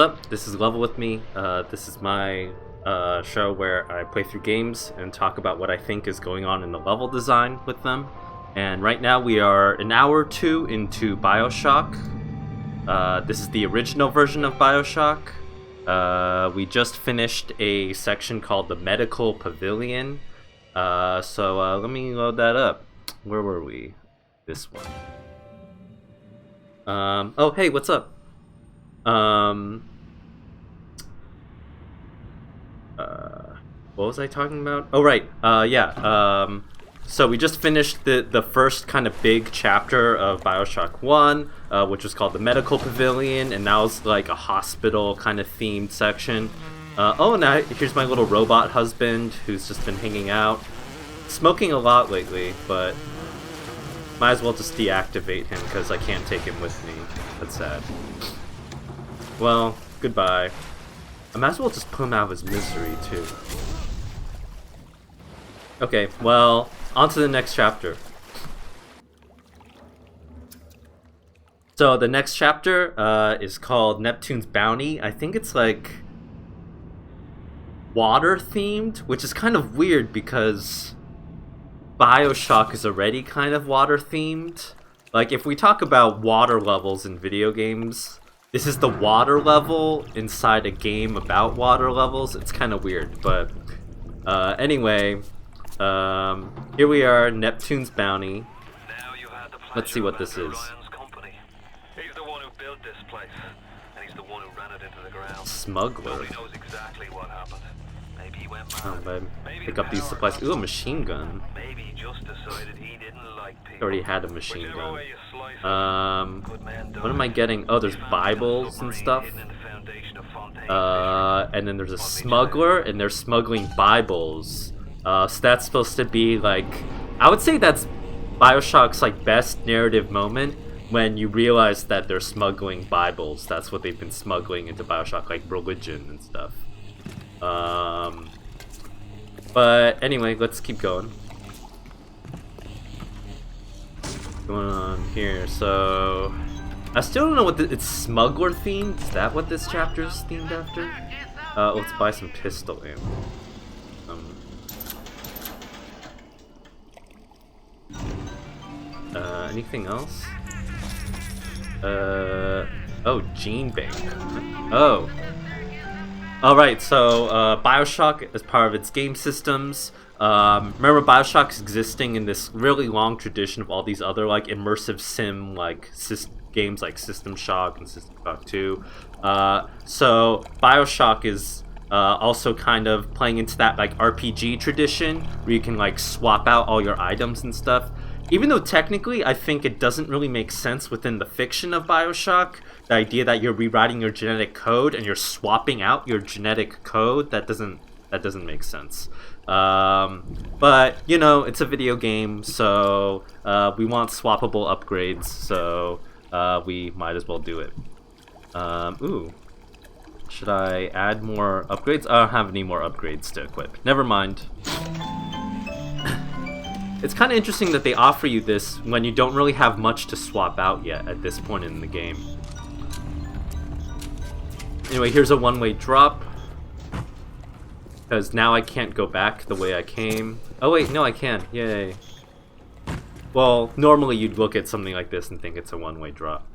What's up? This is Level With Me. This is my show where I play through games and talk about what I think is going on in the level design with them. And right now we are an hour or two into BioShock. This is the original version of BioShock. We just finished a section called the Medical Pavilion. So let me load that up. Where were we? This one. Oh, hey, what's up? What was I talking about? Oh, right. So we just finished the first kind of big chapter of BioShock 1, which was called the Medical Pavilion, and now it's like a hospital kind of themed section. Now here's my little robot husband who's just been hanging out. Smoking a lot lately, but might as well just deactivate him because I can't take him with me. That's sad. Well, goodbye. I might as well just put him out of his misery, too. Okay, well, on to the next chapter. So, the next chapter is called Neptune's Bounty. I think it's, like, water-themed, which is kind of weird because BioShock is already kind of water-themed. Like, if we talk about water levels in video games, this is the water level inside a game about water levels. It's kind of weird, but anyway, here we are, Neptune's Bounty. Let's see what this is. He's the one who built this place, and he's the one who ran it into the ground. Smuggler. Nobody knows exactly what happened. Maybe he went mad. Oh, babe. Maybe Pick up these supplies. Ooh, a machine gun. Maybe he just decided he didn't like people. Already had a machine Whichever gun. way you slice it, good man What am I getting? Oh, there's Bibles and stuff. hidden in the foundation of Fontaine And then there's a smuggler, and they're smuggling Bibles. So that's supposed to be like, I would say that's BioShock's like best narrative moment when you realize that they're smuggling Bibles. That's what they've been smuggling into BioShock, like religion and stuff. But anyway, let's keep going. What's going on here? So I still don't know what it's smuggler themed. Is that what this chapter is themed after? Let's buy some pistol ammo. Anything else? Oh, Gene Bank. Oh. Alright, so, BioShock, as part of its game systems, remember BioShock's existing in this really long tradition of all these other, like, immersive sim, like, games like System Shock and System Shock 2. So, BioShock is also kind of playing into that, like, RPG tradition, where you can, like, swap out all your items and stuff. Even though technically I think it doesn't really make sense within the fiction of BioShock, the idea that you're rewriting your genetic code and you're swapping out your genetic code, that doesn't make sense. But you know, it's a video game, so we want swappable upgrades, so we might as well do it. Ooh, should I add more upgrades? I don't have any more upgrades to equip. Never mind. It's kind of interesting that they offer you this when you don't really have much to swap out yet at this point in the game. Anyway, here's a one-way drop. Because now I can't go back the way I came. Oh wait, no I can. Yay. Well, normally you'd look at something like this and think it's a one-way drop.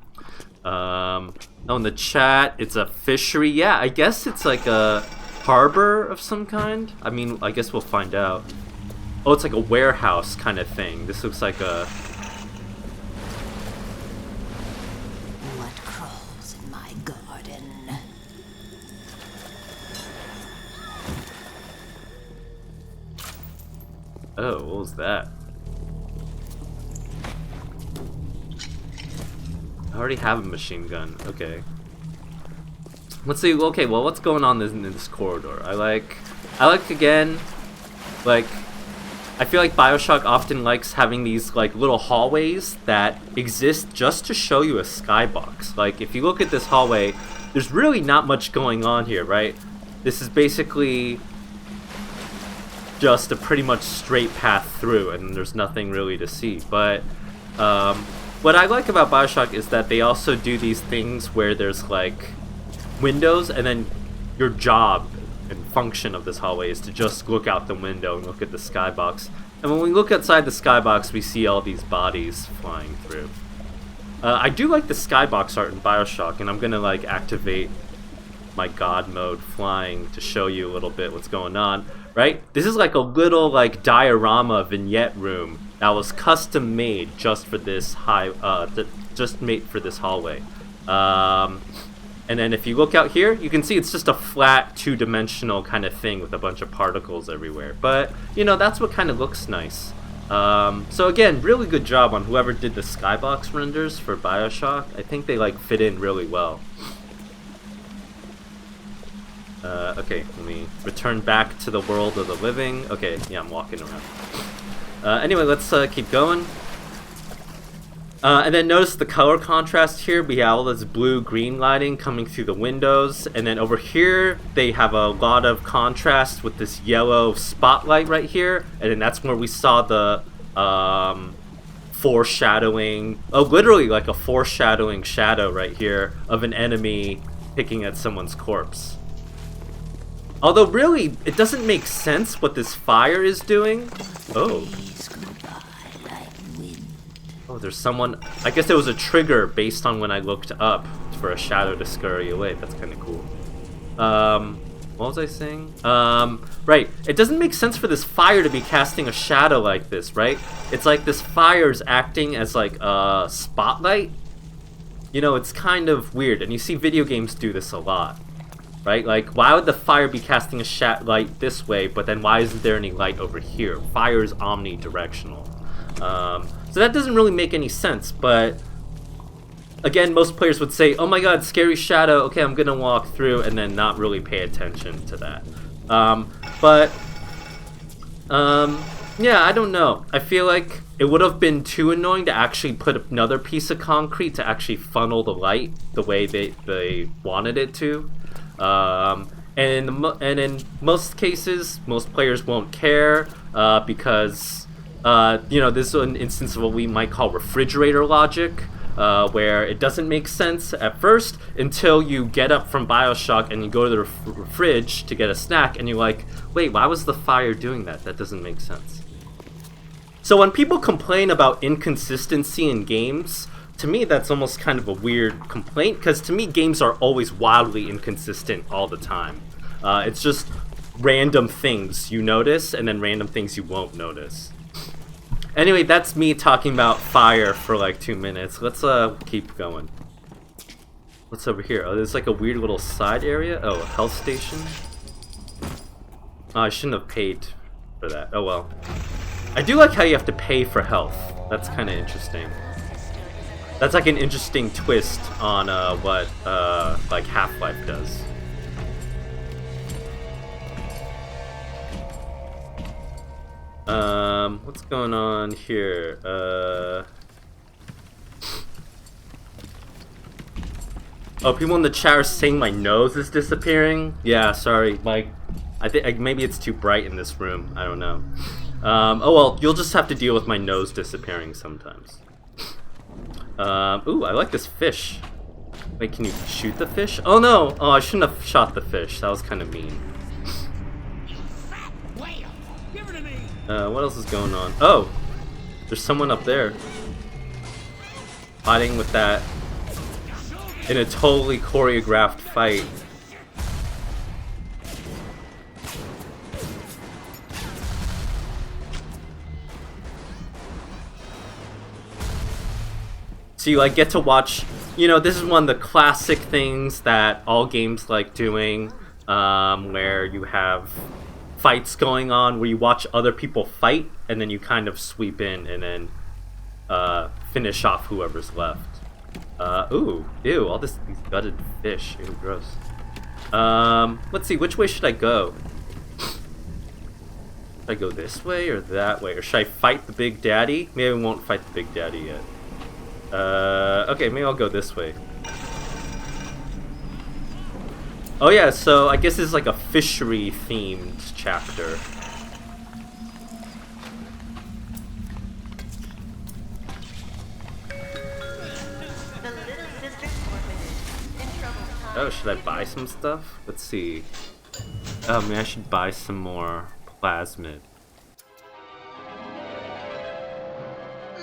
Oh, in the chat, it's a fishery. Yeah, I guess it's like a harbor of some kind. I mean, I guess we'll find out. Oh, it's like a warehouse kind of thing. This looks like a... What crawls in my garden? Oh, what was that? I already have a machine gun. Okay. Let's see. Okay, well, what's going on in this corridor? I like again, like, I feel like BioShock often likes having these like little hallways that exist just to show you a skybox. Like, if you look at this hallway, there's really not much going on here, right? This is basically just a pretty much straight path through, and there's nothing really to see. But what I like about BioShock is that they also do these things where there's like windows, and then your job and function of this hallway is to just look out the window and look at the skybox. And when we look outside the skybox, we see all these bodies flying through. I do like the skybox art in BioShock, and I'm gonna like activate my god mode flying to show you a little bit what's going on. Right? This is like a little like diorama vignette room that was custom made just for this just made for this hallway. And then if you look out here, you can see it's just a flat two-dimensional kind of thing with a bunch of particles everywhere. But, you know, that's what kind of looks nice. So again, really good job on whoever did the skybox renders for BioShock. I think they like fit in really well. Okay, let me return back to the world of the living. Okay, yeah, I'm walking around. Anyway, let's keep going. And then notice the color contrast here. We have all this blue-green lighting coming through the windows. And then over here, they have a lot of contrast with this yellow spotlight right here. And then that's where we saw the foreshadowing. Oh, literally like a foreshadowing shadow right here of an enemy picking at someone's corpse. Although really, it doesn't make sense what this fire is doing. Oh. Oh, there's someone. I guess there was a trigger based on when I looked up for a shadow to scurry away. That's kind of cool. What was I saying? Right. It doesn't make sense for this fire to be casting a shadow like this, right? It's like this fire's acting as like a spotlight. You know, it's kind of weird, and you see video games do this a lot, right? Like, why would the fire be casting a light this way, but then why isn't there any light over here? Fire is omnidirectional. So that doesn't really make any sense, but again, most players would say, oh my god, scary shadow, okay, I'm gonna walk through, and then not really pay attention to that. Yeah, I don't know. I feel like it would have been too annoying to actually put another piece of concrete to actually funnel the light the way they wanted it to. And in most cases, most players won't care because you know, this is an instance of what we might call refrigerator logic, where it doesn't make sense at first until you get up from BioShock and you go to the fridge to get a snack, and you're like, wait, why was the fire doing that? That doesn't make sense. So when people complain about inconsistency in games, to me that's almost kind of a weird complaint, because to me games are always wildly inconsistent all the time. It's just random things you notice and then random things you won't notice. Anyway, that's me talking about fire for like 2 minutes. Let's keep going. What's over here? Oh, there's like a weird little side area. Oh, a health station. Oh, I shouldn't have paid for that. Oh well. I do like how you have to pay for health. That's kind of interesting. That's like an interesting twist on what like Half-Life does. What's going on here? Oh, people in the chat are saying my nose is disappearing. Yeah, sorry. I think maybe it's too bright in this room. I don't know. Oh well, you'll just have to deal with my nose disappearing sometimes. Ooh, I like this fish. Wait, can you shoot the fish? Oh no! Oh, I shouldn't have shot the fish. That was kind of mean. What else is going on? Oh! There's someone up there. Fighting with that in a totally choreographed fight. So you like get to watch, you know, this is one of the classic things that all games like doing, where you have fights going on where you watch other people fight and then you kind of sweep in and then finish off whoever's left. Ooh, ew, all these gutted fish. Ew, gross. Let's see, which way should I go? Should I go this way or that way? Or should I fight the Big Daddy? Maybe I won't fight the Big Daddy yet. Okay, maybe I'll go this way. Oh yeah, so I guess this is like a fishery-themed chapter. The Little Sisters Orphanage. In troubled times. Oh, should I buy some stuff? Let's see. Oh, maybe I should buy some more plasmid.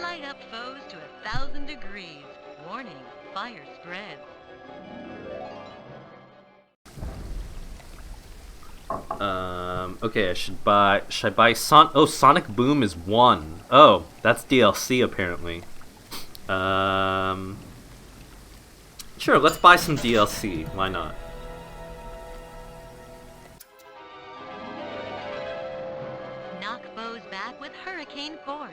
Light up foes to 1,000 degrees. Warning, fire spreads. Okay, should I buy Sonic Boom is 1. Oh, that's DLC apparently. Sure, let's buy some DLC. Why not? Knock foes back with hurricane force.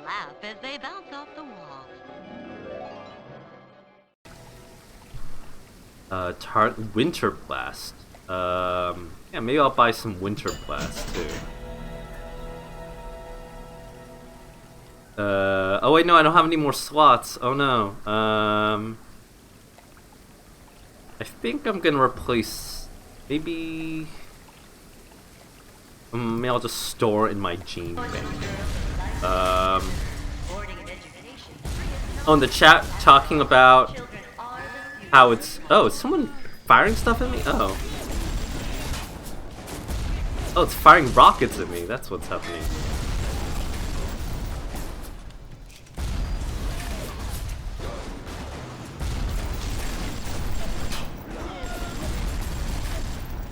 Laugh as they bounce off the walls. Winter Blast. Yeah, maybe I'll buy some Winter Blast too. Oh wait, no, I don't have any more slots. Oh no. I think I'm gonna replace, maybe I'll just store in my gene bank. Oh, in the chat talking about how it's, oh, is someone firing stuff at me? Oh, it's firing rockets at me. That's what's happening.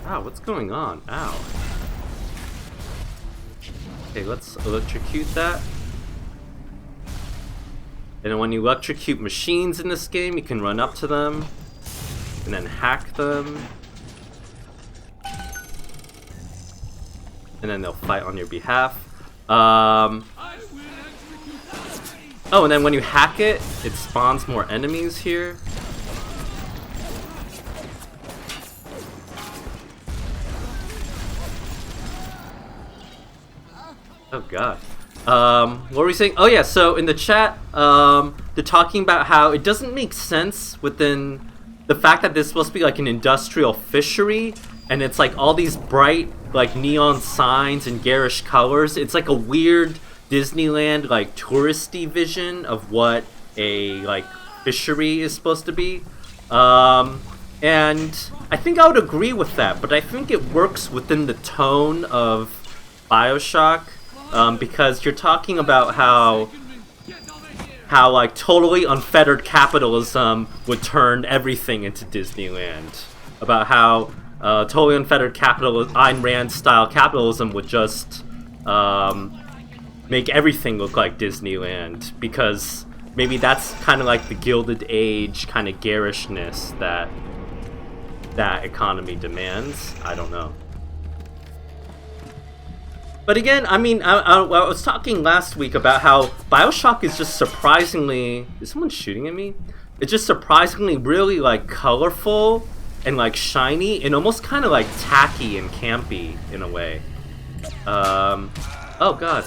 Ow, what's going on? Ow. Okay, let's electrocute that. And then when you electrocute machines in this game, you can run up to them and then hack them. And then they'll fight on your behalf. Oh, and then when you hack it, it spawns more enemies here. Oh god. What were we saying? Oh yeah, so in the chat, they're talking about how it doesn't make sense within the fact that this is supposed to be like an industrial fishery, and it's like all these bright like neon signs and garish colors. It's like a weird Disneyland like touristy vision of what a like fishery is supposed to be. And I think I would agree with that, but I think it works within the tone of BioShock. Because you're talking about how like totally unfettered capitalism would turn everything into Disneyland. About how totally unfettered Ayn Rand style capitalism would just make everything look like Disneyland. Because maybe that's kind of like the Gilded Age kind of garishness that economy demands. I don't know. But again, I mean, I was talking last week about how BioShock is just surprisingly... Is someone shooting at me? It's just surprisingly really, like, colorful and, like, shiny and almost kind of, like, tacky and campy in a way. Oh, God.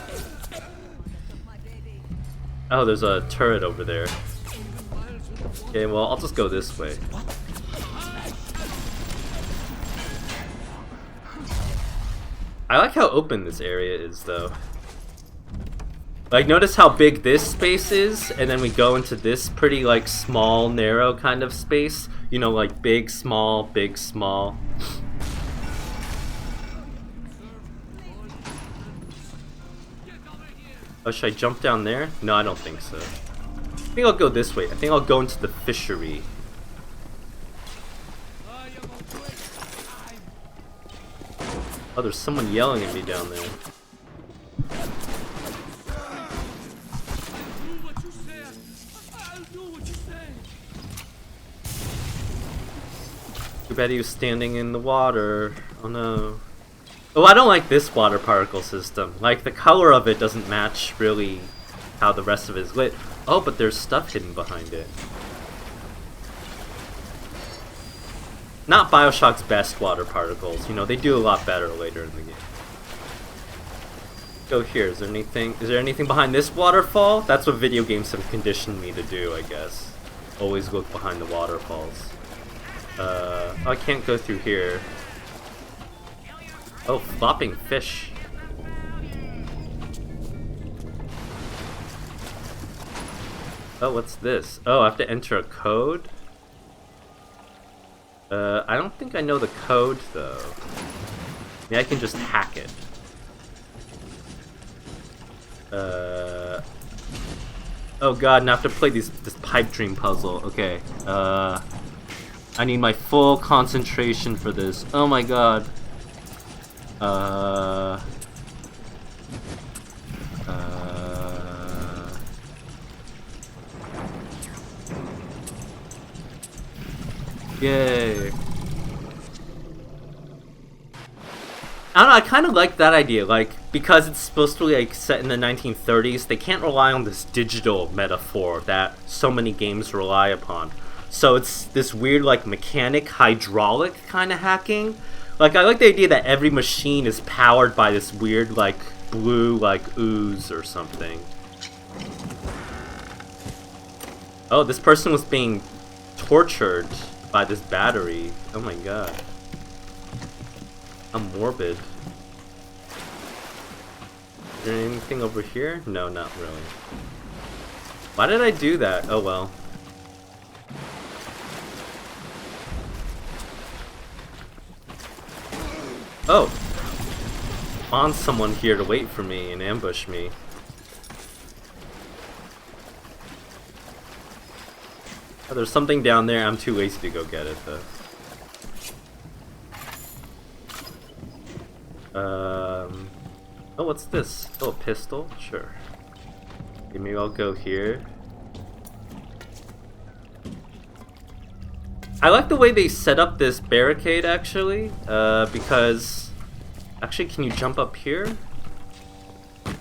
Oh, there's a turret over there. Okay, well, I'll just go this way. I like how open this area is, though. Like, notice how big this space is, and then we go into this pretty, like, small, narrow kind of space. You know, like, big, small, big, small. Oh, should I jump down there? No, I don't think so. I think I'll go this way. I think I'll go into the fishery. Oh, there's someone yelling at me down there. Too bad he was standing in the water. Oh no. Oh, I don't like this water particle system. Like, the color of it doesn't match really how the rest of it is lit. Oh, but there's stuff hidden behind it. Not BioShock's best water particles. You know, they do a lot better later in the game. Go here. Is there anything behind this waterfall? That's what video games have conditioned me to do, I guess. Always look behind the waterfalls. I can't go through here. Oh, flopping fish. Oh, what's this? Oh, I have to enter a code? I don't think I know the code though. Maybe I can just hack it. Oh god, now I have to play this pipe dream puzzle. Okay. I need my full concentration for this. Oh my god. Yay. I don't know, I kind of like that idea, like, because it's supposed to be, like, set in the 1930s, they can't rely on this digital metaphor that so many games rely upon. So it's this weird, like, mechanic, hydraulic kind of hacking. Like, I like the idea that every machine is powered by this weird, like, blue, like, ooze or something. Oh, this person was being tortured by this battery. Oh my god. I'm morbid. Is there anything over here? No, not really. Why did I do that? Oh well. Oh! Found someone here to wait for me and ambush me. Oh, there's something down there. I'm too lazy to go get it though. Oh, what's this? Oh, a pistol? Sure. Okay, maybe I'll go here. I like the way they set up this barricade, actually, because... Actually, can you jump up here?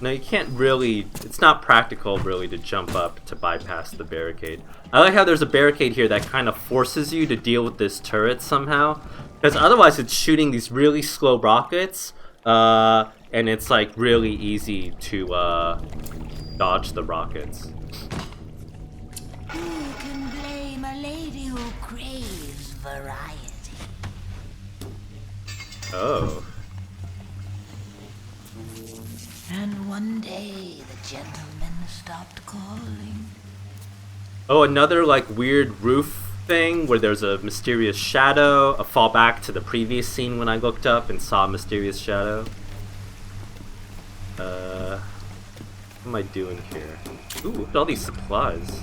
No, you can't really... It's not practical, really, to jump up to bypass the barricade. I like how there's a barricade here that kind of forces you to deal with this turret somehow. Because otherwise it's shooting these really slow rockets, and it's like really easy to dodge the rockets. Who can blame a lady who craves variety? Oh. And one day the gentleman stopped calling. Oh, another like weird roof thing where there's a mysterious shadow, a fallback to the previous scene when I looked up and saw a mysterious shadow. What am I doing here? Ooh, look at all these supplies.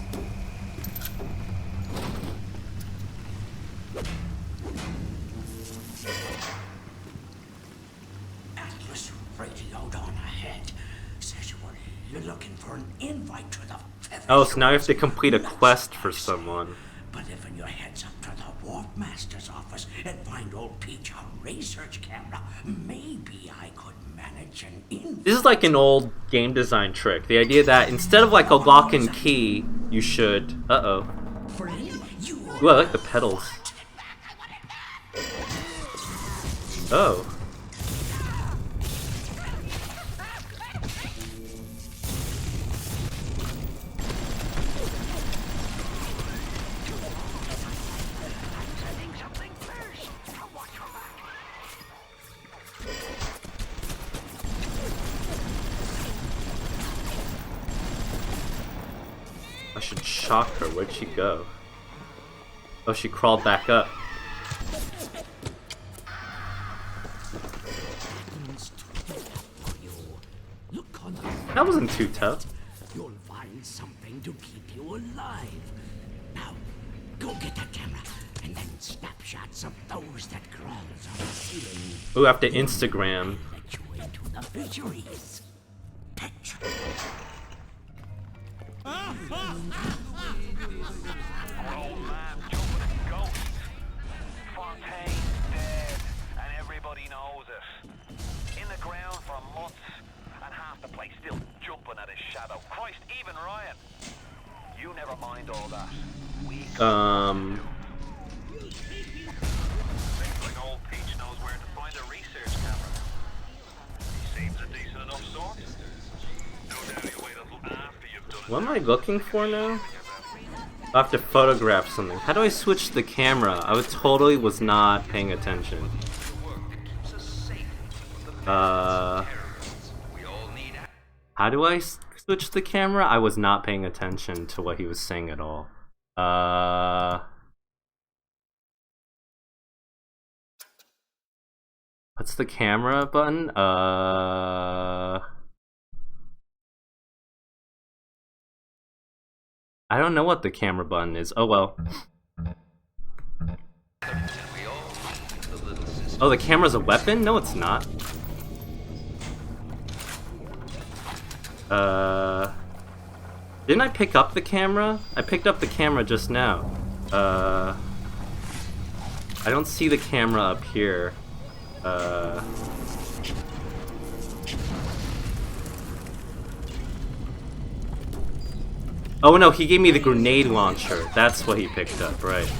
Atlas radioed on ahead. Says you're looking for an invite to the Pavilion. Oh, so now you have to complete a quest for someone. But if your head's up to the Warp Master's office and find old Peach on research camera, maybe I could manage an invite. This is like an old game design trick. The idea that instead of like a lock and key, you should... Uh-oh. Ooh, I like the pedals. Oh. I should shock her. Where'd she go? Oh, she crawled back up. That wasn't too tough. You'll find something to keep you alive. Now, go get that camera and then snapshots of those that crawls on the ceiling. Ooh, I have to Instagram. Let you into the fisheries. Picture. Old man jumping at ghosts. Fontaine's dead, and everybody knows it. In the ground for months, and half the place still jumping at his shadow. Christ, even Ryan. You never mind all that. Seems like old Peach knows where to find a research camera. He seems a decent enough sort. No doubt he'll wait until after you've done it. What am I looking for now? I have to photograph something. How do I switch the camera? I totally was not paying attention. How do I switch the camera? I was not paying attention to what he was saying at all. What's the camera button? I don't know what the camera button is. Oh well. Oh, the camera's a weapon? No, it's not. Didn't I pick up the camera? I picked up the camera just now. I don't see the camera up here. Oh no, he gave me the grenade launcher. That's what he picked up, right.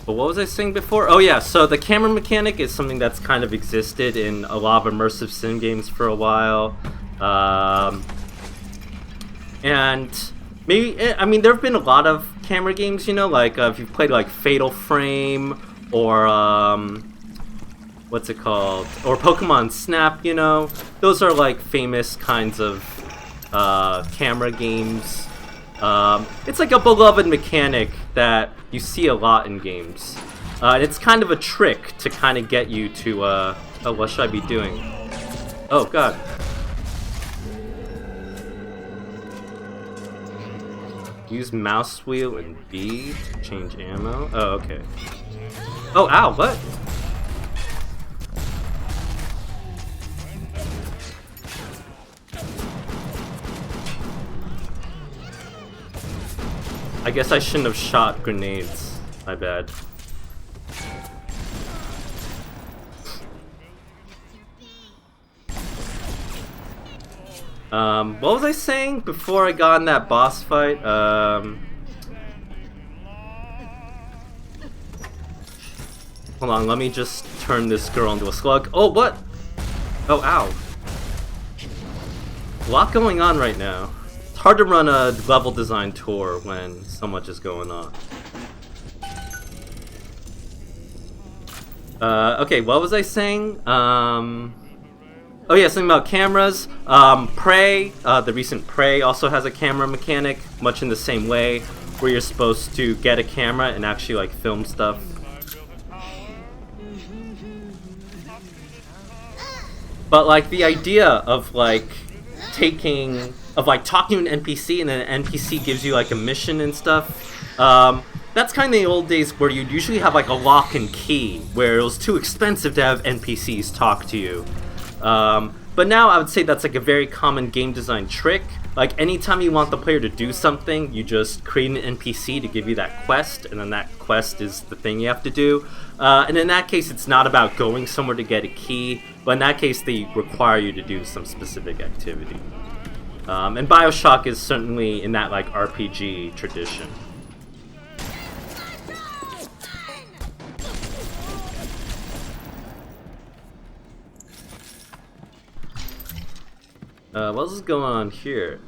But what was I saying before? Oh yeah, so the camera mechanic is something that's kind of existed in a lot of immersive sim games for a while. And maybe, I mean, there have been a lot of camera games, you know, like if you've played like Fatal Frame or what's it called? Or Pokemon Snap, you know? Those are like famous kinds of camera games. It's like a beloved mechanic that you see a lot in games. And it's kind of a trick to kind of get you to, oh, what should I be doing? Oh, God. Use mouse wheel and B to change ammo? Oh, okay. Oh, ow, what? I guess I shouldn't have shot grenades. My bad. What was I saying before I got in that boss fight? Hold on, let me just turn this girl into a slug. Oh, what? Oh, ow. A lot going on right now. It's hard to run a level design tour when so much is going on. Okay, what was I saying? Oh yeah, something about cameras. Prey, the recent Prey also has a camera mechanic, much in the same way, where you're supposed to get a camera and actually like film stuff. But like the idea of like talking to an NPC and then an NPC gives you like a mission and stuff. That's kind of the old days where you'd usually have like a lock and key, where it was too expensive to have NPCs talk to you. But now I would say that's like a very common game design trick. Like anytime you want the player to do something, you just create an NPC to give you that quest, and then that quest is the thing you have to do. And in that case, it's not about going somewhere to get a key, but in that case, they require you to do some specific activity. And BioShock is certainly in that like RPG tradition. What else is going on here?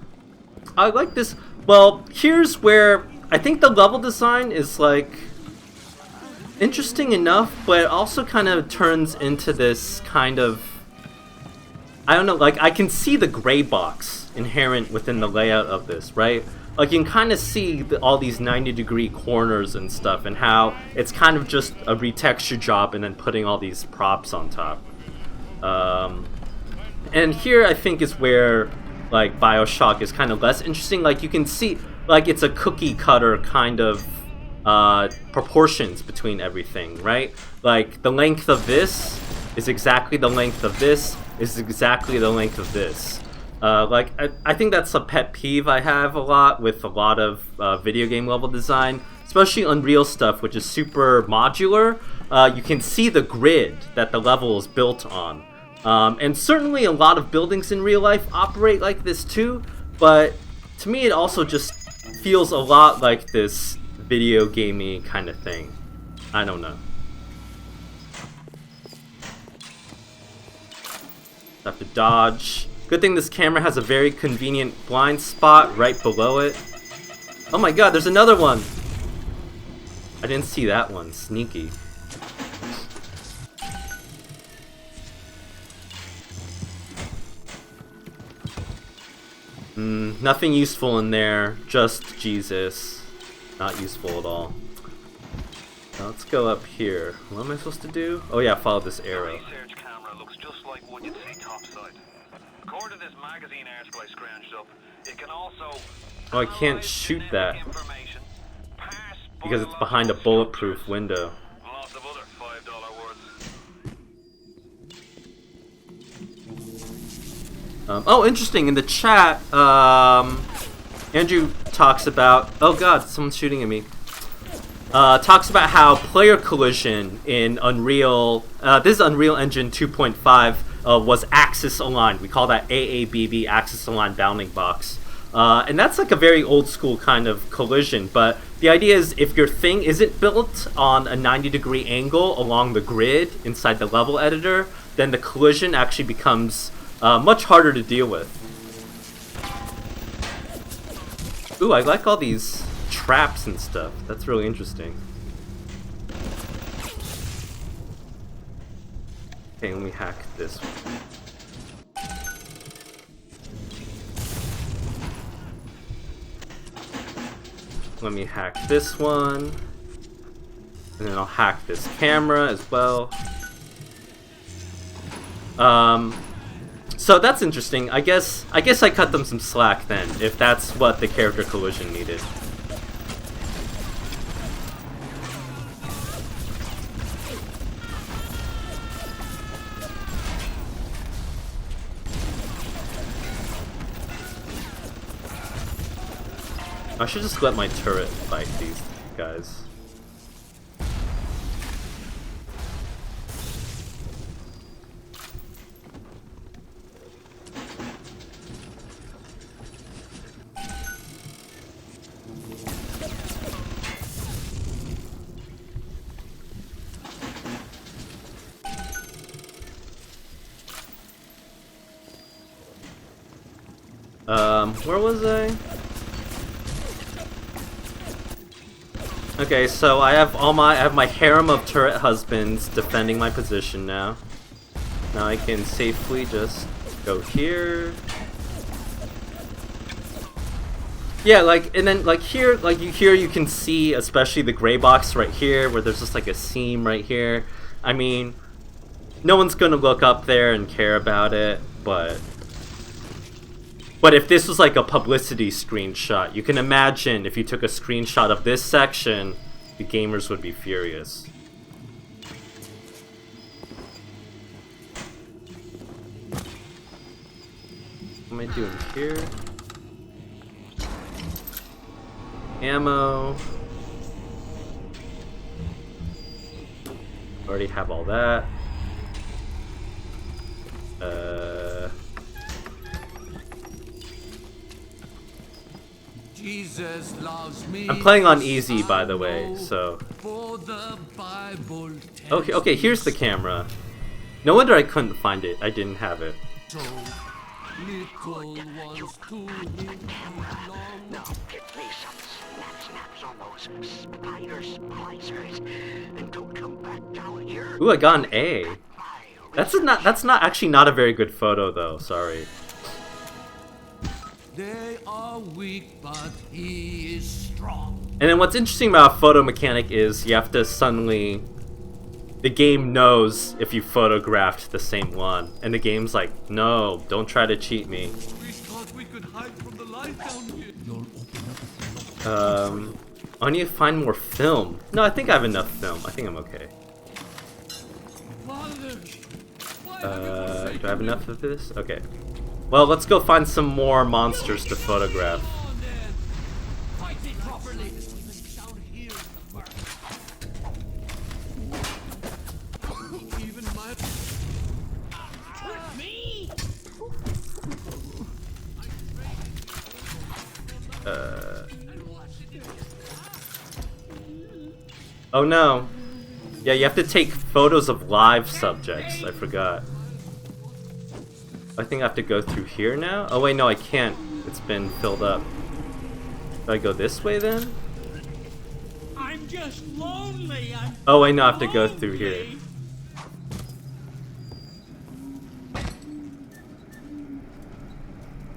I like this. Well, here's where I think the level design is like interesting enough, but it also kind of turns into this kind of, I don't know, like I can see the gray box inherent within the layout of this, right? Like you can kind of see all these 90-degree corners and stuff, and how it's kind of just a retexture job and then putting all these props on top. And here I think is where like BioShock is kind of less interesting. Like you can see like it's a cookie cutter kind of proportions between everything, right? Like the length of this is exactly the length of this is exactly the length of this. Like I think that's a pet peeve I have a lot with a lot of video game level design, especially Unreal stuff, which is super modular. You can see the grid that the level is built on. And certainly a lot of buildings in real life operate like this too, but to me it also just feels a lot like this video gamey kind of thing. I don't know. Have to dodge. Good thing this camera has a very convenient blind spot right below it. Oh my god, there's another one! I didn't see that one. Sneaky. Nothing useful in there, just Jesus. Not useful at all. Now let's go up here. What am I supposed to do? Oh yeah, follow this The arrow. research camera looks just like one you'd see topside. According to this magazine article I scrounged up, it can also Oh, I can't analyze shoot genetic that information, parse because it's behind a biological bulletproof structures, window. and lots of other $5 words. Oh, interesting. In the chat, Andrew talks about. Oh God, someone's shooting at me. Talks about how player collision in Unreal. This is Unreal Engine 2.5. Was axis aligned. We call that AABB, axis aligned bounding box. And that's like a very old school kind of collision. But the idea is if your thing isn't built on a 90-degree angle along the grid inside the level editor, then the collision actually becomes much harder to deal with. Ooh, I like all these traps and stuff. That's really interesting. Okay, let me hack this one. Let me hack this one. And then I'll hack this camera as well. So that's interesting. I guess I cut them some slack then, if that's what the character collision needed. I should just let my turret fight these guys. Where was I? Okay, so I have my harem of turret husbands defending my position now. Now I can safely just go here. Yeah, like, and then like here, you can see especially the gray box right here where there's just like a seam right here. I mean, no one's gonna look up there and care about it, but if this was like a publicity screenshot, you can imagine if you took a screenshot of this section, the gamers would be furious. What am I doing here? Ammo. Already have all that. Jesus loves me. I'm playing on easy, by the way, so. For the Bible Okay, here's the camera. No wonder I couldn't find it. I didn't have it. Little ones to him belong. Now get me some snaps on those spider splicers, and don't come back down here. Ooh, I got an A. That's not actually not a very good photo though. Sorry. They are weak, but he is strong. And then what's interesting about a photo mechanic is you have to suddenly. The game knows if you photographed the same one, and the game's like, no, don't try to cheat me. We thought we could hide from the light down here. I need to find more film. No, I think I have enough film. I think I'm okay. Father, Do I have enough of this? Okay. Well, let's go find some more monsters to photograph. fight it properly. Down here even my me. Oh no. Yeah, you have to take photos of live subjects. I forgot. I think I have to go through here now? Oh wait, no, I can't. It's been filled up. Do I go this way then? I'm just lonely. Oh wait, no, I have to go through here.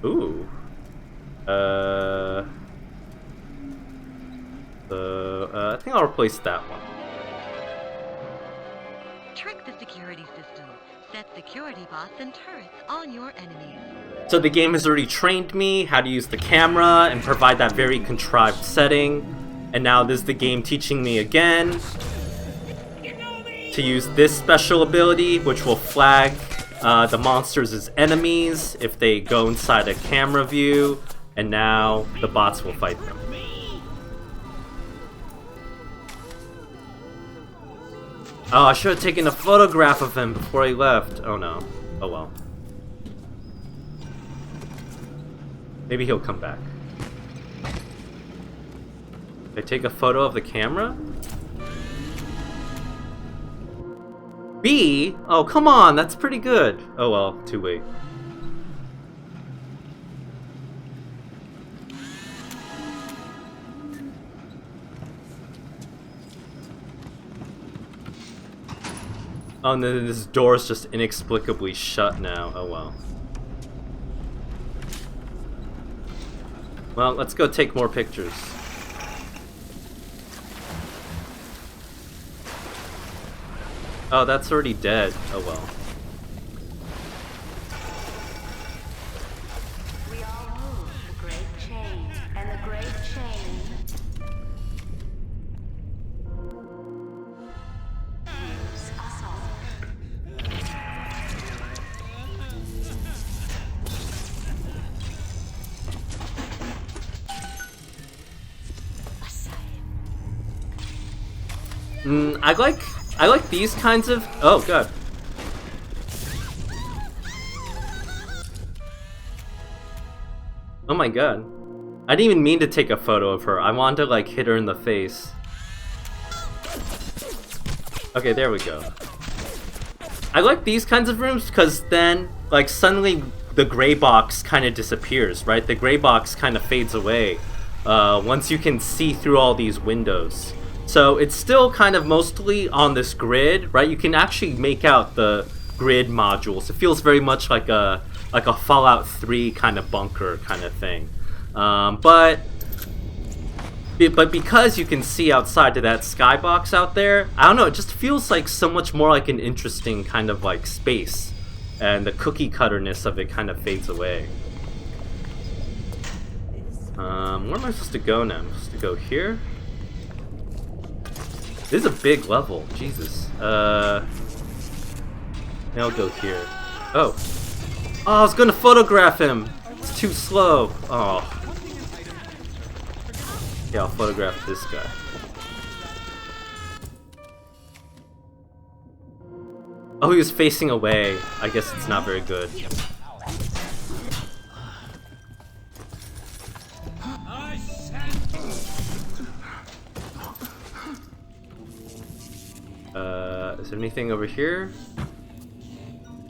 Ooh. I think I'll replace that one. Trick the security system. Set security bots and turrets on your enemies. So the game has already trained me how to use the camera and provide that very contrived setting. And now this is the game teaching me again to use this special ability, which will flag the monsters as enemies if they go inside a camera view. And now the bots will fight them. Oh, I should have taken a photograph of him before he left. Oh no. Oh well. Maybe he'll come back. Did I take a photo of the camera? B? Oh, come on, that's pretty good. Oh well, too late. Oh, and then this door is just inexplicably shut now. Oh well. Well, let's go take more pictures. Oh, that's already dead. Oh well. We all move the great chain, and the great chain moves us all. I like these kinds of. Oh god. Oh my god. I didn't even mean to take a photo of her. I wanted to like hit her in the face. Okay, there we go. I like these kinds of rooms because then like suddenly the gray box kind of disappears, right? The gray box kind of fades away once you can see through all these windows. So it's still kind of mostly on this grid, right? You can actually make out the grid modules. It feels very much like a Fallout 3 kind of bunker kind of thing. But because you can see outside to that skybox out there, I don't know, it just feels like so much more like an interesting kind of like space. And the cookie cutterness of it kind of fades away. Where am I supposed to go now? I'm supposed to go here? This is a big level, Jesus. Maybe I'll go here. Oh. Oh, I was gonna photograph him! It's too slow. Oh. Yeah, I'll photograph this guy. Oh, he was facing away. I guess it's not very good. Is there anything over here?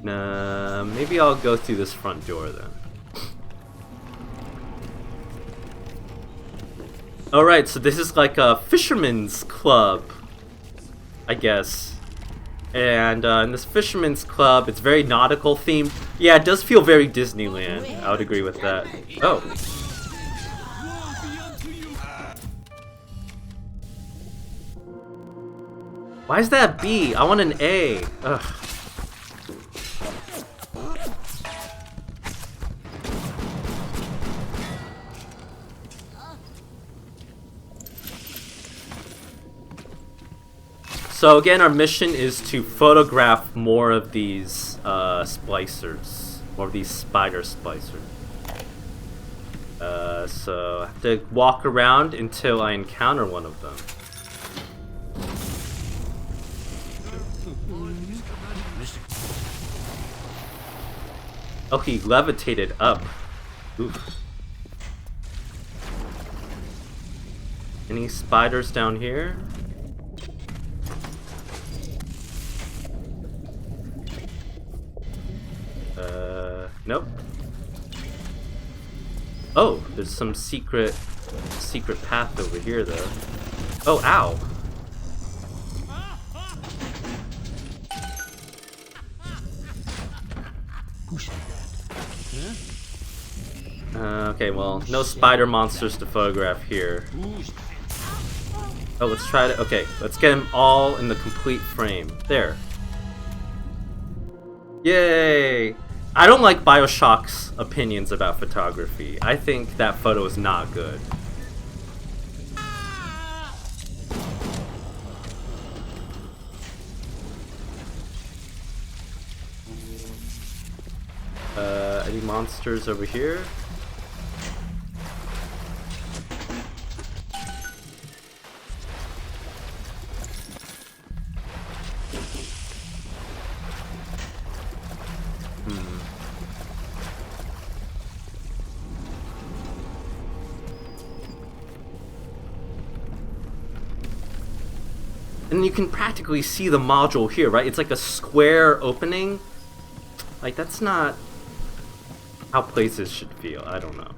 Nah, maybe I'll go through this front door then. Alright, so this is like a fisherman's club, I guess. And in this fisherman's club, it's very nautical themed. Yeah, it does feel very Disneyland. I would agree with that. Oh. Why is that B? I want an A. Ugh. So again, our mission is to photograph more of these splicers, more of these spider splicers. So I have to walk around until I encounter one of them. Oh, he levitated up. Oof. Any spiders down here? Nope. Oh, there's some secret path over here though. Oh, ow. Okay, well, no spider monsters to photograph here. Oh, let's try to... Okay, let's get them all in the complete frame. There. Yay! I don't like BioShock's opinions about photography. I think that photo is not good. Any monsters over here? And you can practically see the module here, right? It's like a square opening. Like, that's not how places should feel. I don't know.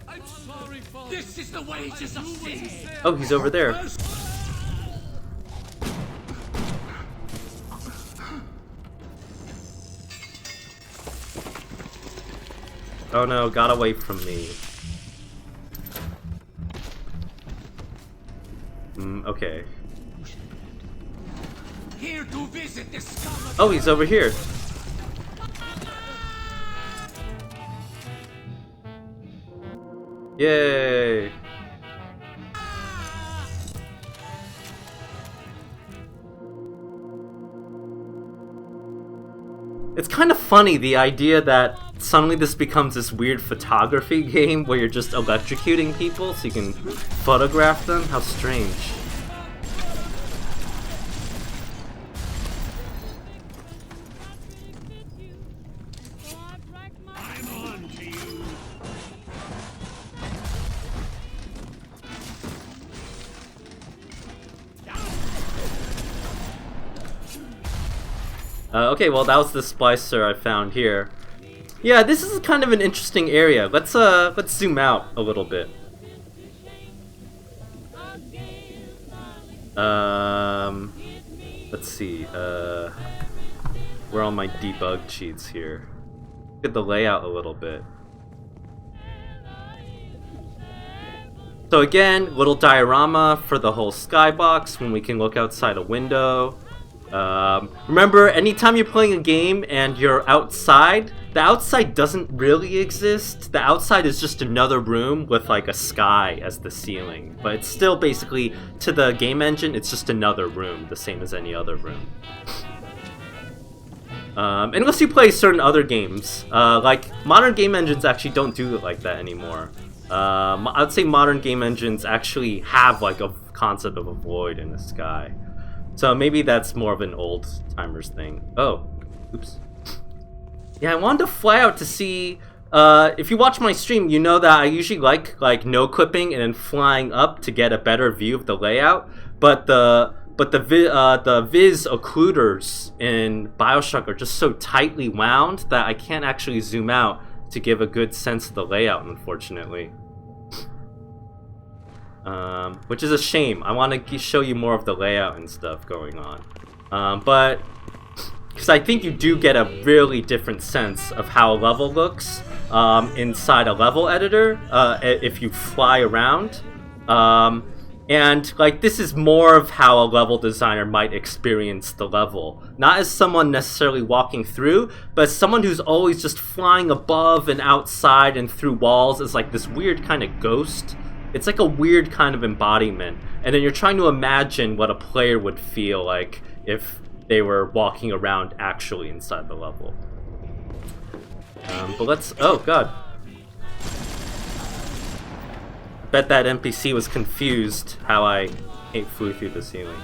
I'm sorry, Father. This is the wages of sin. Oh, he's over there. Oh no, got away from me. Okay. Here to visit the scum of Oh, he's over here. Yay! It's kind of funny, the idea that suddenly this becomes this weird photography game where you're just electrocuting people so you can photograph them. How strange. I'm on to you. Okay, well that was the splicer I found here. Yeah, this is kind of an interesting area. Let's zoom out a little bit. Let's see. Where are all my debug cheats here? Look at the layout a little bit. So again, little diorama for the whole skybox when we can look outside a window. Remember, anytime you're playing a game and you're outside, the outside doesn't really exist. The outside is just another room with like a sky as the ceiling. But it's still basically, to the game engine, it's just another room, the same as any other room. Unless you play certain other games. Like, modern game engines actually don't do it like that anymore. I'd say modern game engines actually have like a concept of a void in the sky. So maybe that's more of an old timers thing. Oh, oops. Yeah, I wanted to fly out to see. If you watch my stream, you know that I usually like no clipping and then flying up to get a better view of the layout. But the Viz occluders in BioShock are just so tightly wound that I can't actually zoom out to give a good sense of the layout, unfortunately. Which is a shame. I want to show you more of the layout and stuff going on. But because I think you do get a really different sense of how a level looks inside a level editor if you fly around. And like, this is more of how a level designer might experience the level. Not as someone necessarily walking through, but as someone who's always just flying above and outside and through walls as like this weird kind of ghost. It's like a weird kind of embodiment. And then you're trying to imagine what a player would feel like if they were walking around actually inside the level. But let's... Oh, God. Bet that NPC was confused how I flew through the ceiling.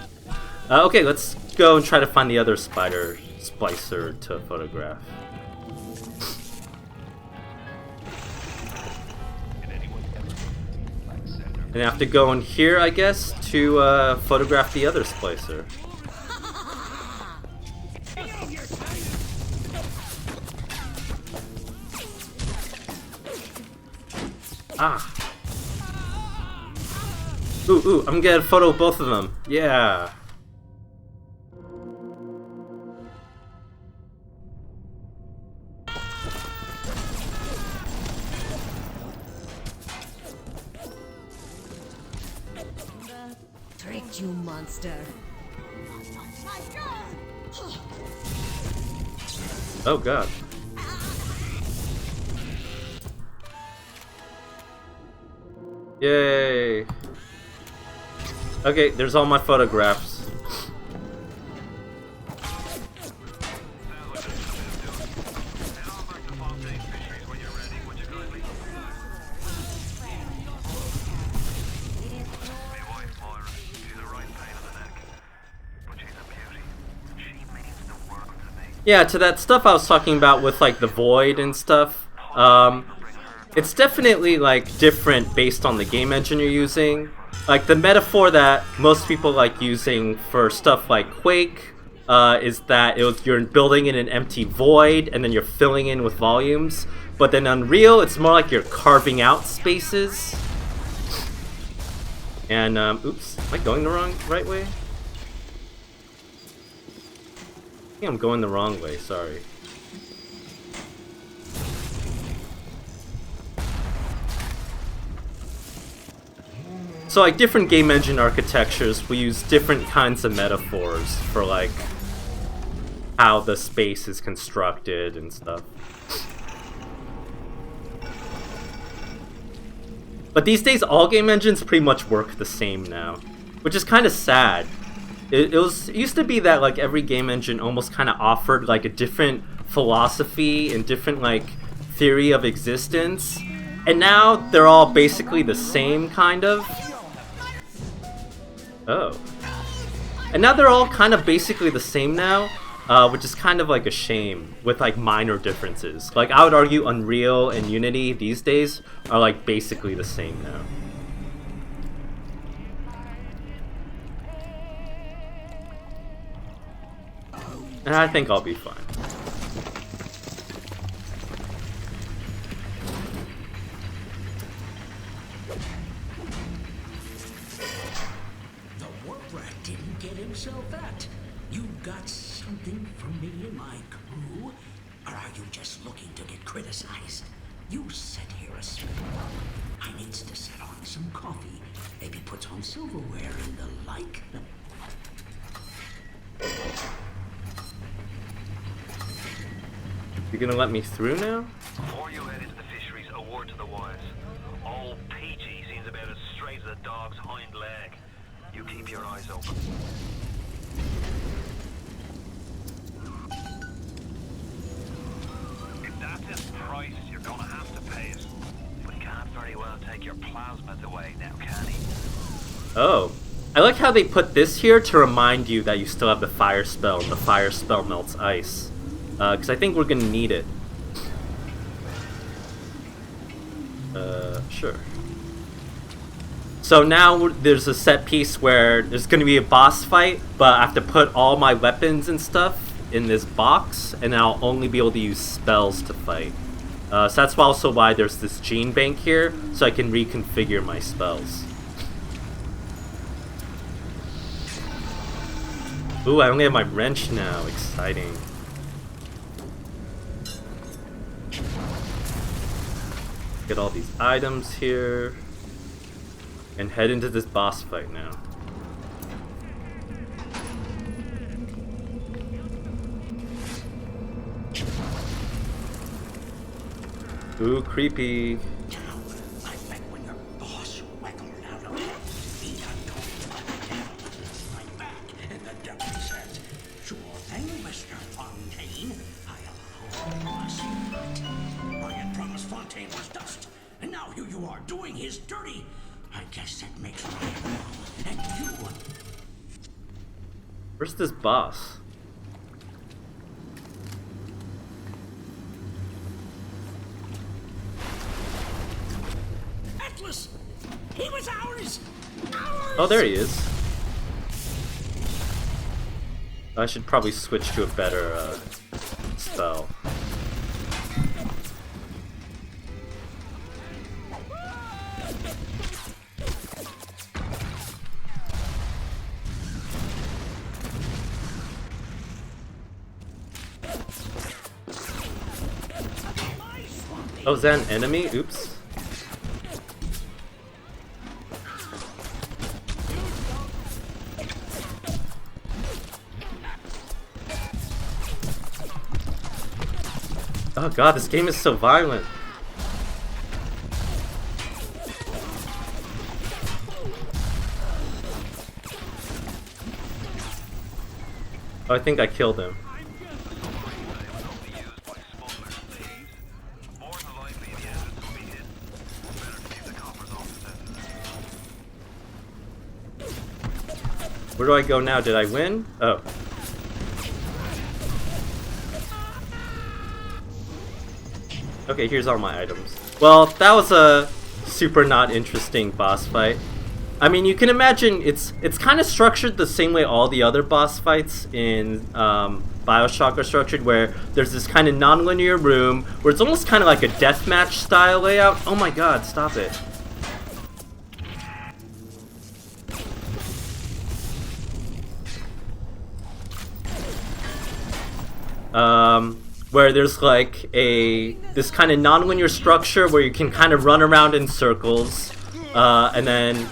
Okay, let's go and try to find the other spider splicer to photograph. And I have to go in here, I guess, to photograph the other splicer. Ah. Ooh, I'm gonna get a photo of both of them. Yeah. you monster. Oh god. Yay. Okay, there's all my photographs. Yeah, to that stuff I was talking about with like the void and stuff. It's definitely like different based on the game engine you're using. Like the metaphor that most people like using for stuff like Quake is that you're building in an empty void and then you're filling in with volumes. But then Unreal, it's more like you're carving out spaces. And oops, am I going the right way? I think I'm going the wrong way, sorry. So like different game engine architectures, we use different kinds of metaphors for like how the space is constructed and stuff. But these days all game engines pretty much work the same now, which is kind of sad. It used to be that like every game engine almost kind of offered like a different philosophy and different like theory of existence, and now they're all basically the same kind of. Oh. And now they're all kind of basically the same now, which is kind of like a shame with like minor differences. Like I would argue Unreal and Unity these days are like basically the same now. And I think I'll be fine. The warp rat didn't get himself that. You got something for me and my crew? Or are you just looking to get criticized? You sit here a spell. I needs to set on some coffee. Maybe put on silverware and the like. You gonna let me through now? Before you head into the fisheries, a word to the wise. Old Peachy seems about as straight as a dog's hind leg. You keep your eyes open. If that's his price, you're gonna have to pay it. But he can't very well take your plasmas away now, can he? Oh. I like how they put this here to remind you that you still have the fire spell, and the fire spell melts ice. Because I think we're gonna need it. Sure. So now there's a set piece where there's gonna be a boss fight, but I have to put all my weapons and stuff in this box, and I'll only be able to use spells to fight. So that's also why there's this gene bank here, so I can reconfigure my spells. Ooh, I only have my wrench now. Exciting. Get all these items here. And head into this boss fight now. Ooh, creepy. I bet when your boss waggled out of it, he done told him about the devil was right back. And the devil says, "Sure thing, Mr. Fontaine. I'll hold my secret. I had promised Fontaine was dust, and now here you are doing his dirty. I guess that makes me wrong. And you..." Where's this boss? Atlas! He was ours! Ours! Oh, there he is. I should probably switch to a better spell. Oh, is that an enemy? Oops. Oh god, this game is so violent. Oh, I think I killed him. Where do I go now? Did I win? Oh. Okay, here's all my items. Well, that was a super not interesting boss fight. I mean, you can imagine it's kind of structured the same way all the other boss fights in BioShock are structured, where there's this kind of non-linear room where it's almost kind of like a deathmatch style layout. Oh my god, stop it. Where there's like this kind of non-linear structure where you can kind of run around in circles, and then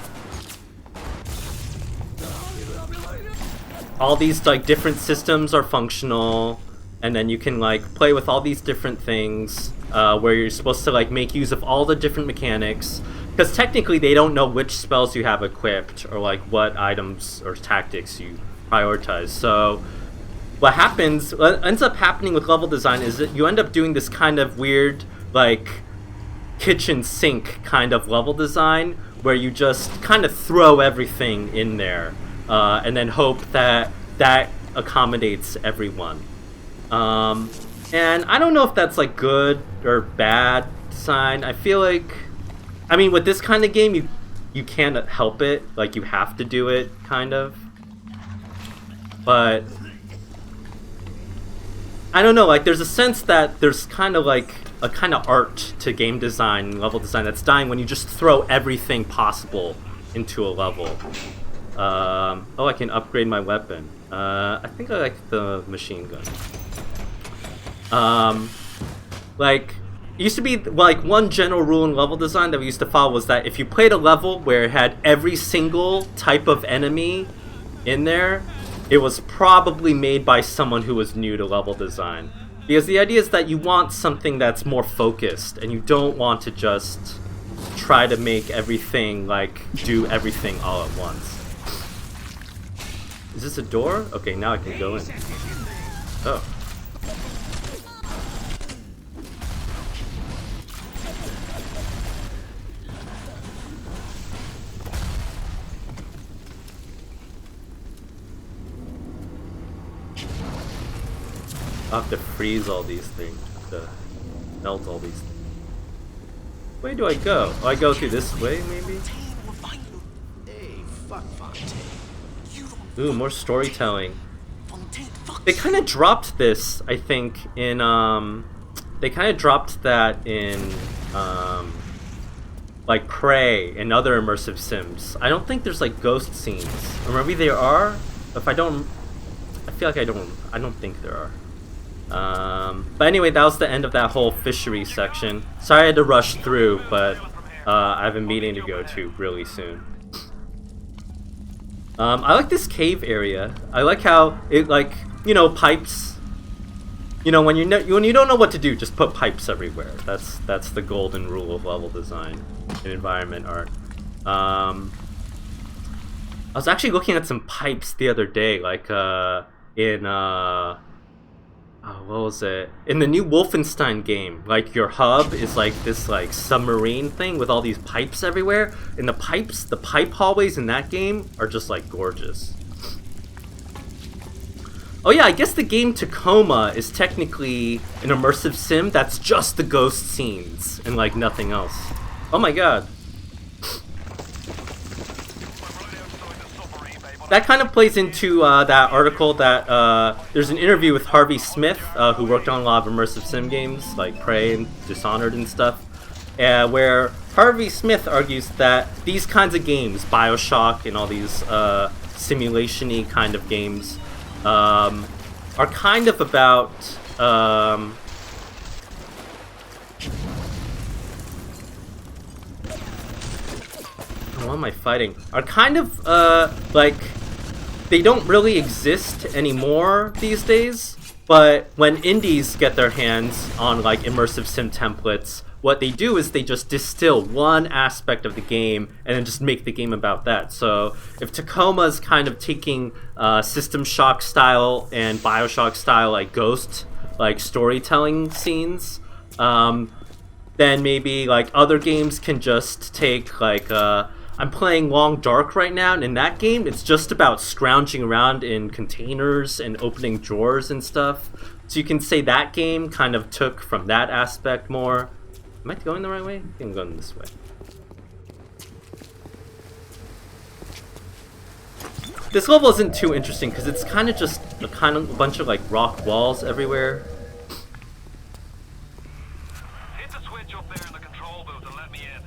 all these like different systems are functional, and then you can like play with all these different things, where you're supposed to like make use of all the different mechanics, because technically they don't know which spells you have equipped or like what items or tactics you prioritize. So what ends up happening with level design is that you end up doing this kind of weird, like, kitchen sink kind of level design, where you just kind of throw everything in there, and then hope that that accommodates everyone. And I don't know if that's, like, good or bad design. I feel like, I mean, with this kind of game, you can't help it. Like, you have to do it, kind of. But I don't know, like, there's a sense that there's kind of like a kind of art to game design and level design that's dying when you just throw everything possible into a level. Oh, I can upgrade my weapon. I think I like the machine gun. Like, it used to be, like, one general rule in level design that we used to follow was that if you played a level where it had every single type of enemy in there, it was probably made by someone who was new to level design. Because the idea is that you want something that's more focused, and you don't want to just try to make everything, like, do everything all at once. Is this a door? Okay, now I can go in. Oh. I'll have to freeze all these things, to melt all these things. Where do I go? Oh, I go through this way, maybe? Ooh, more storytelling. They kind of dropped this, I think, in, they kind of dropped that in, like, Prey and other immersive sims. I don't think there's, like, ghost scenes. Or maybe there are? If I don't, I feel like I don't think there are. But anyway, that was the end of that whole fishery section. Sorry I had to rush through, but I have a meeting to go to really soon. I like this cave area. I like how it, like, you know, pipes. You know, when you don't know what to do, just put pipes everywhere. That's the golden rule of level design and environment art. I was actually looking at some pipes the other day, like in what was it? In the new Wolfenstein game, like, your hub is like this, like, submarine thing with all these pipes everywhere, and the pipe hallways in that game are just, like, gorgeous. Oh yeah, I guess the game Tacoma is technically an immersive sim that's just the ghost scenes and, like, nothing else. Oh my god. That kind of plays into that article that there's an interview with Harvey Smith, who worked on a lot of immersive sim games like Prey and Dishonored and stuff, where Harvey Smith argues that these kinds of games, BioShock and all these simulation-y kind of games, are kind of about what am I fighting? Are kind of, like, they don't really exist anymore these days, But when indies get their hands on like immersive sim templates, what they do is they just distill one aspect of the game and then just make the game about that. So if Tacoma's kind of taking System Shock style and BioShock style like ghost like storytelling scenes, then maybe like other games can just take like I'm playing Long Dark right now, and in that game it's just about scrounging around in containers and opening drawers and stuff. So you can say that game kind of took from that aspect more. Am I going the right way? I think I'm going this way. This level isn't too interesting because it's kind of just a bunch of like rock walls everywhere. Hit the switch up there in the control booth and let me in.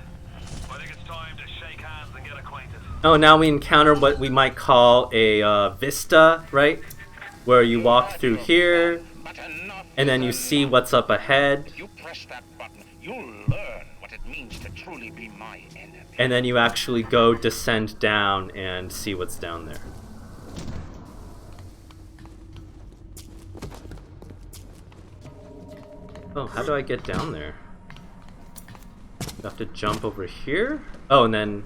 I think it's time to shake hands and get acquainted. Oh, now we encounter what we might call a Vista, right? Where you walk through here, and then you see what's up ahead. If you press that button, you'll learn what it means to truly be my enemy. And then you actually go descend down and see what's down there. Oh, how do I get down there? I have to jump over here? Oh, and then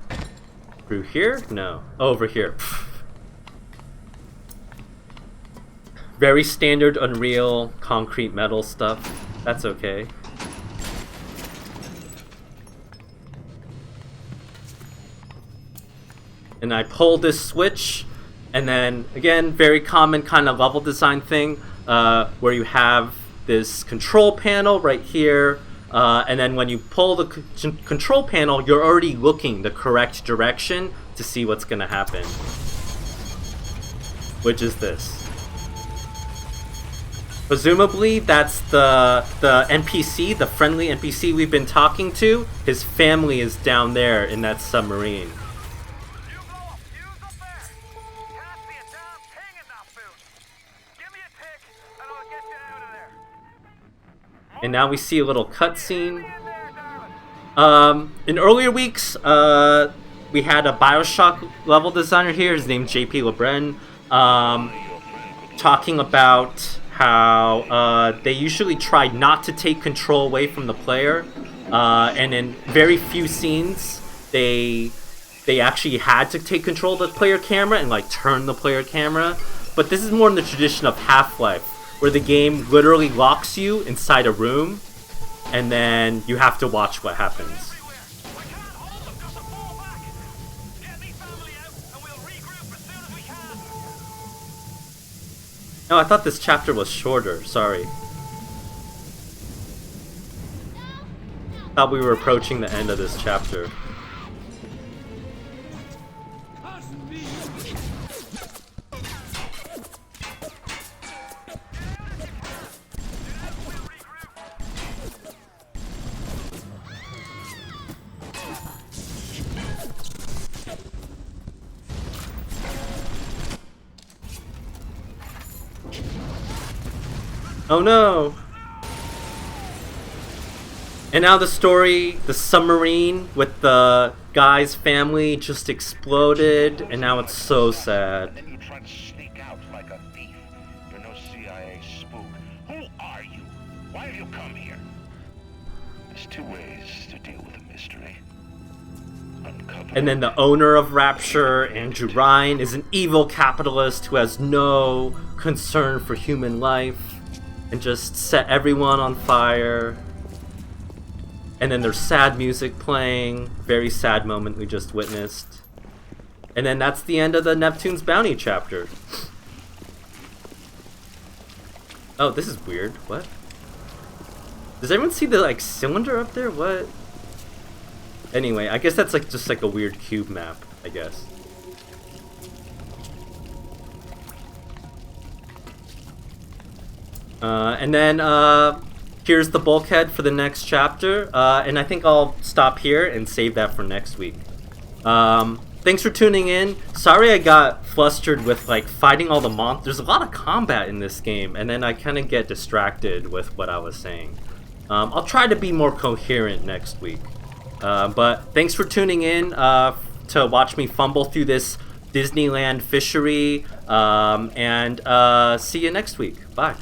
through here? No. Oh, over here. Very standard Unreal concrete metal stuff. That's okay. And I pull this switch, and then again, very common kind of level design thing, where you have this control panel right here, and then when you pull the control panel, you're already looking the correct direction to see what's gonna happen, which is this. Presumably, that's the NPC, the friendly NPC we've been talking to. His family is down there in that submarine. You blow up fuse up there. Can't see a damn thing in that booth. Give me a tick and I'll get you out of there. And now we see a little cutscene. In there, darling. In earlier weeks, we had a BioShock level designer here. His name's JP LeBren, talking about how they usually try not to take control away from the player, and in very few scenes they actually had to take control of the player camera and like turn the player camera. But this is more in the tradition of Half-Life, where the game literally locks you inside a room and then you have to watch what happens. We can't hold them, just a fall back. Get me family out and we'll regroup as soon as we can. Oh, I thought this chapter was shorter, sorry. Thought we were approaching the end of this chapter. Oh no! And now the story, the submarine with the guy's family just exploded, and now it's so sad. Then you try to sneak out like a thief. You're no CIA spook. Who are you? Why have you come here? There's two ways to deal with a mystery. Uncover. And then the owner of Rapture, Andrew Ryan, is an evil capitalist who has no concern for human life and just set everyone on fire. And then there's sad music playing, very sad moment we just witnessed. And then that's the end of the Neptune's Bounty chapter. Oh, this is weird. What? Does everyone see the like cylinder up there? What? Anyway, I guess that's like just like a weird cube map, I guess. And then here's the bulkhead for the next chapter, and I think I'll stop here and save that for next week. Thanks for tuning in. Sorry I got flustered with like fighting all the monsters. There's a lot of combat in this game, and then I kind of get distracted with what I was saying. I'll try to be more coherent next week. But thanks for tuning in to watch me fumble through this Disneyland fishery, and see you next week. Bye.